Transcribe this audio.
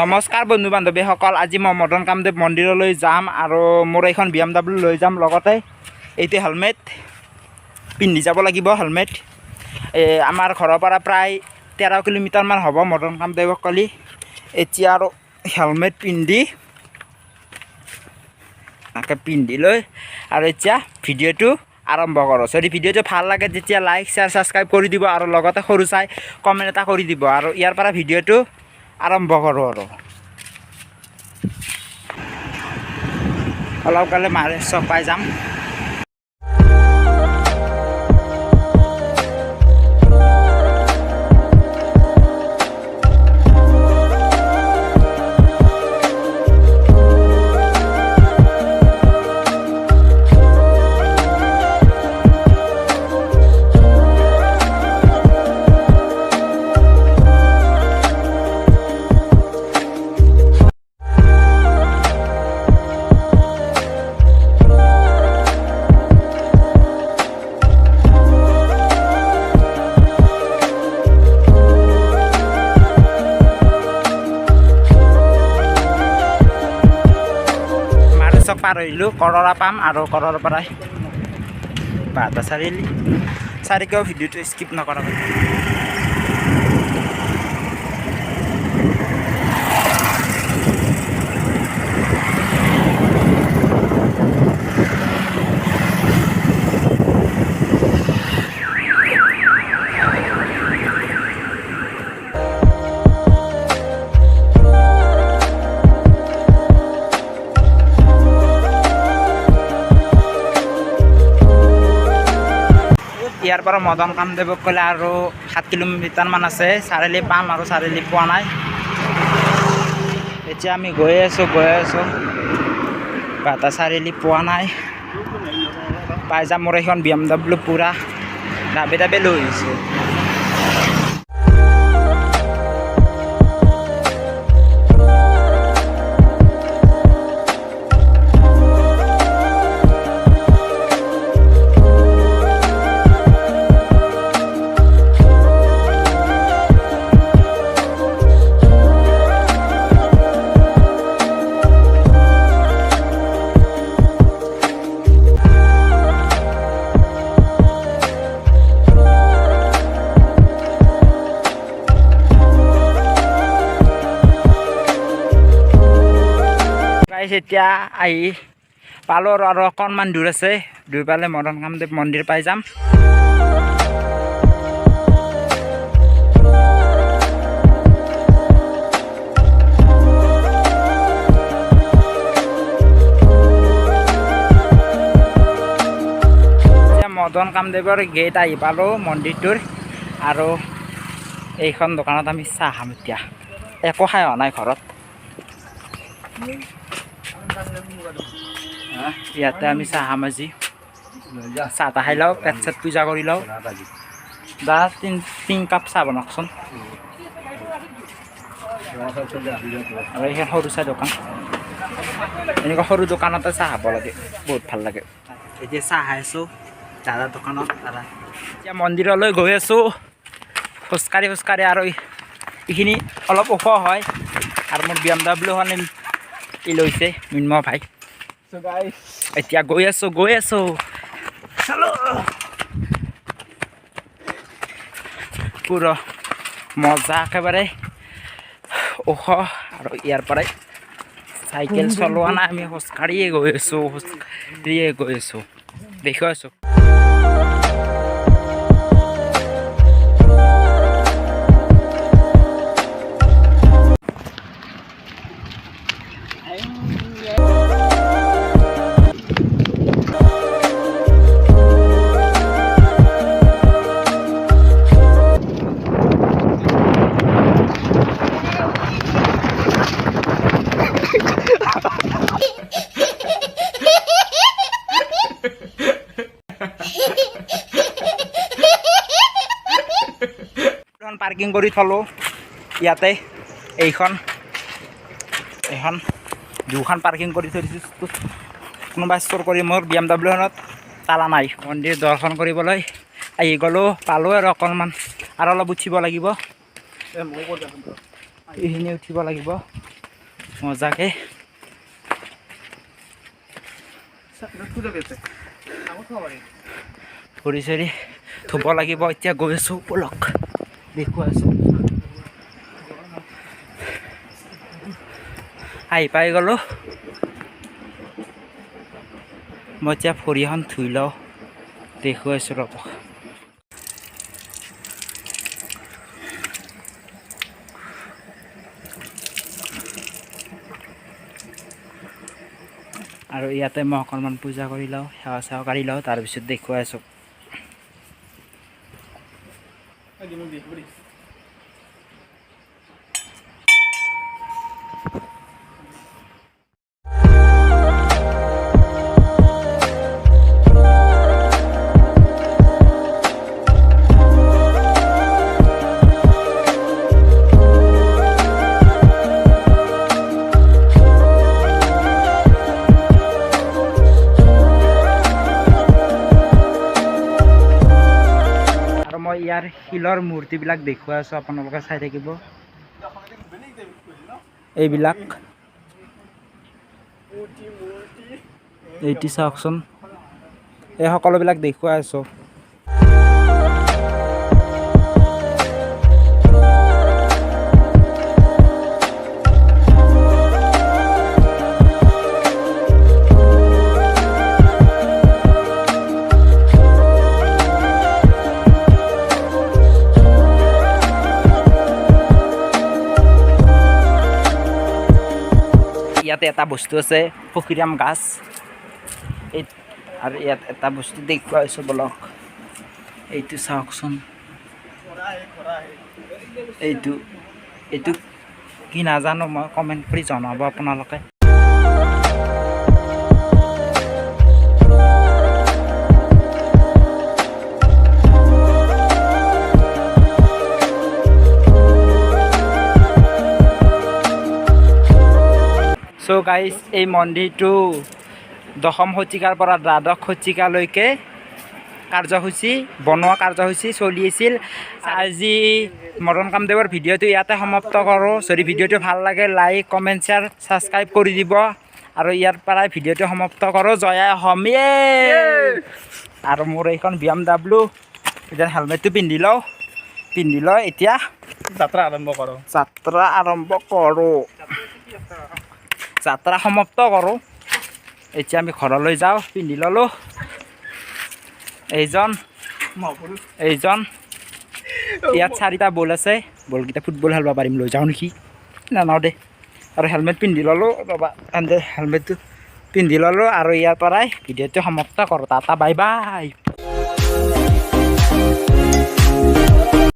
নমস্কাৰ বন্ধু বান্ধৱীসকল, আজি মই মদন কামদেৱ মন্দিৰলৈ যাম আৰু মোৰ এইখন BMW লৈ যাম। লগতে এইটো হেলমেট পিন্ধি যাব লাগিব। হেলমেট আমাৰ ঘৰৰ পৰা প্ৰায় 13 কিলোমিটাৰমান হ'ব মদন কামদেৱক কলি। এতিয়া আৰু হেলমেট পিন্ধি লৈ আৰু এতিয়া ভিডিঅ'টো আৰম্ভ কৰোঁ। যদি ভিডিঅ'টো ভাল লাগে তেতিয়া লাইক শ্বেয়াৰ ছাবস্ক্ৰাইব কৰি দিব আৰু লগতে সৰু চাই কমেণ্ট এটা কৰি দিব আৰু ইয়াৰ পৰা ভিডিঅ'টো আৰম্ভ কৰোঁ। আৰু অলপ কালে মাৰে চক পাই যাম। পাৰ হৈলোঁ, কৰৰা পাম আৰু কৰৰ পৰাই বাটা চাৰিকেও ভিডিঅ'টো স্কিপ নকৰা। ইয়াৰ পৰা মদন কামদেৱক গ'লে আৰু 7 কিলোমিটাৰমান আছে। চাৰিআলি পাম আৰু চাৰিআলি পোৱা নাই। এতিয়া আমি গৈ আছোঁ বাটা চাৰিআলি পোৱা নাই। পাই যাম। মোৰ এইখন BMW পূৰা দাবে লৈ আহিছোঁ। এতিয়া আহি পালোঁ আৰু অকণমান দূৰ আছে। দূৰ পালে মদন কামদেৱ মন্দিৰ পাই যাম। এতিয়া মদন কামদেৱৰ গেট আহি পালোঁ মন্দিৰটোৰ আৰু এইখন দোকানত আমি চাহ খাম। এতিয়া একো খাই হোৱা নাই ঘৰত। ইয়াতে আমি চাহ খাম। আজি চাহ তাহ খাই লওঁ, পেট চেট পূজা কৰি লওঁ। দা 3 কাপ চাহ বনাওকচোন। আৰু এইখন সৰু চাহ দোকান, এনেকুৱা সৰু দোকানতে চাহ খাব লাগে, বহুত ভাল লাগে। এতিয়া চাহ খাই আছোঁ দাদাৰ দোকানত। এতিয়া মন্দিৰলৈ গৈ আছোঁ খোজকাঢ়ি আৰু এইখিনি অলপ ওখ হয় আৰু মোৰ BMW লৈছে মিন্ময় ভাই। এতিয়া গৈ আছোঁ পুৰা মজা একেবাৰে ওখ। আৰু ইয়াৰ পৰাই চাইকেল চলোৱা নাই, আমি খোজকাঢ়িয়ে গৈ আছোঁ। দেখি আছোঁ। পাৰ্কিং কৰি থলোঁ ইয়াতে। এইখন দুখন পাৰ্কিং কৰি থৈ দিছোঁ। কোনোবা ষ্ট'ৰ কৰি মোৰ BMW খনত তালা নাই মন্দিৰ দৰ্শন কৰিবলৈ আহি গ'লোঁ পালোঁ আৰু অকণমান আৰু অলপ উঠিব লাগিব এইখিনি উঠিব লাগিব মজাকৈ ভৰি চৰি ধুব লাগিব এতিয়া গৈ আছোঁ ব'লক দেখুৱাইছোঁ আহি পাই গ'লোঁ মই এতিয়া ভৰিখন ধুই লওঁ দেখুৱাইছোঁ ৰ'ব আৰু ইয়াতে মই অকণমান পূজা কৰি লওঁ সেৱা চেৱা কৰি লওঁ তাৰপিছত দেখুৱাই আছোঁ মই ইয়াৰ শিলৰ মূৰ্তিবিলাক দেখুৱাই আছোঁ আপোনালোকে চাই থাকিব এইবিলাক এইটি চাওকচোন এই সকলোবিলাক দেখুৱাই আছোঁ ইয়াতে এটা বস্তু আছে পখিৰাম গাছ এই আৰু ইয়াত এটা বস্তু দেখুৱাইছোঁ বলক এইটো চাওকচোন এইটো কি নাজানো মই কমেণ্ট কৰি জনাব আপোনালোকে চ' গাইজ এই মন্দিৰটো 10ম শতিকাৰ পৰা 12শ শতিকালৈকে বনোৱা কাৰ্যসূচী চলি আছিল আজি মদন কামদেৱৰ ভিডিঅ'টো ইয়াতে সমাপ্ত কৰোঁ যদি ভিডিঅ'টো ভাল লাগে লাইক কমেণ্ট শ্বেয়াৰ ছাবস্ক্ৰাইব কৰি দিব আৰু ইয়াৰ পৰাই ভিডিঅ'টো সমাপ্ত কৰোঁ জয় অসম আৰু মোৰ এইখন BMW এতিয়া হেলমেটটো পিন্ধি লওঁ এতিয়া যাত্ৰা আৰম্ভ কৰোঁ যাত্ৰা সমাপ্ত কৰোঁ এতিয়া আমি ঘৰলৈ যাওঁ পিন্ধি ল'লোঁ এইজন ইয়াত 4টা বল আছে বলকেইটা ফুটবল খেলিব পাৰিম লৈ যাওঁ নেকি নানাও দে আৰু হেলমেট পিন্ধি ল'লোঁ ৰ'বা হেলমেটটো পিন্ধি ল'লোঁ আৰু ইয়াৰ পৰাই ভিডিঅ'টো সমাপ্ত কৰোঁ টাটা বাই বাই